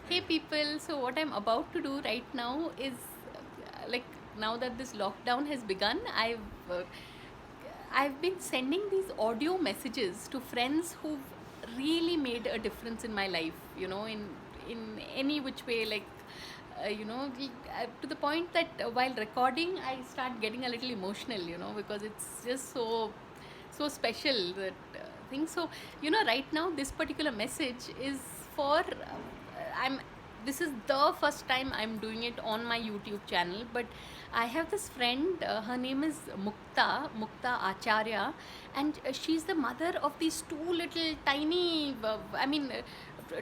Hey people, so what I'm about to do right now is like now that this lockdown has begun, I've been sending these audio messages to friends who've really made a difference in my life, in any which way, to the point that while recording, I start getting a little emotional, because it's just so special that thing. So right now this particular message is for I'm this is the first time I'm doing it on my YouTube channel, but I have this friend, her name is Mukta Acharya, and she's the mother of these two little tiny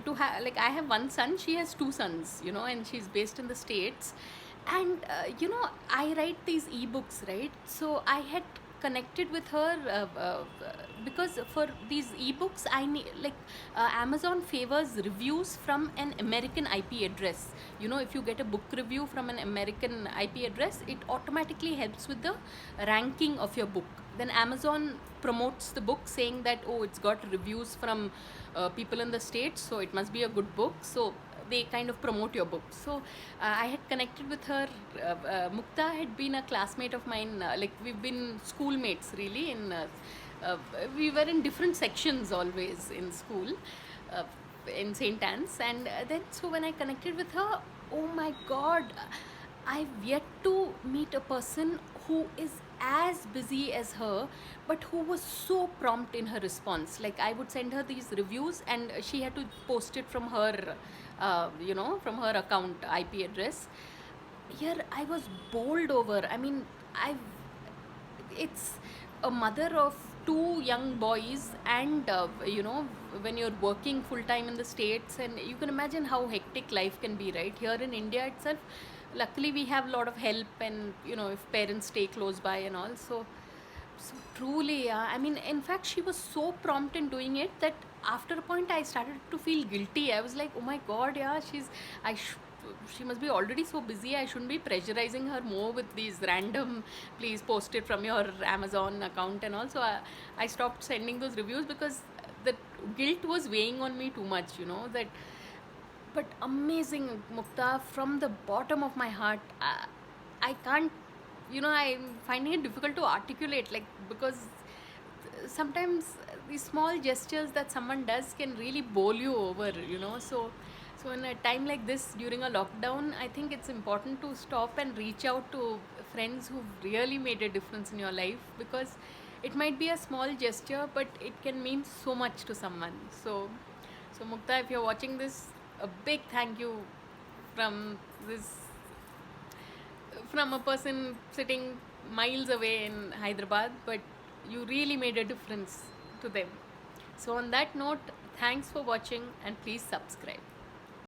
to have, like, I have one son, she has two sons, and she's based in the States. And I write these ebooks, right? So I had connected with her because for these ebooks I need, like, Amazon favors reviews from an American IP address. If you get a book review from an American IP address, it automatically helps with the ranking of your book. Then Amazon promotes the book saying that, oh, it's got reviews from people in the States, so it must be a good book. So they kind of promote your book. So I had connected with her. Mukta had been a classmate of mine, like, we've been schoolmates really. We were in different sections always in school, uh, in St. Anne's. And then, so when I connected with her, oh my god, I've yet to meet a person who is as busy as her, but who was so prompt in her response. Like, I would send her these reviews, and she had to post it from her, from her account IP address. Here, I was bowled over. I mean, it's a mother of two young boys, and when you're working full time in the States, and you can imagine how hectic life can be, right? Here in India itself, luckily we have a lot of help, and if parents stay close by and all. So truly, yeah. I mean, in fact, she was so prompt in doing it that after a point I started to feel guilty. I was like, oh my god, yeah, I sh- she must be already so busy. I shouldn't be pressurizing her more with these random, please post it from your Amazon account and all. So I stopped sending those reviews because the guilt was weighing on me too much, that. But amazing, Mukta, from the bottom of my heart. I can't, I'm finding it difficult to articulate, like, because sometimes these small gestures that someone does can really bowl you over, so in a time like this during a lockdown, I think it's important to stop and reach out to friends who've really made a difference in your life, because it might be a small gesture, but it can mean so much to someone. So Mukta, if you're watching this, a big thank you from this from a person sitting miles away in Hyderabad, but you really made a difference to them. So on that note, thanks for watching, and please subscribe.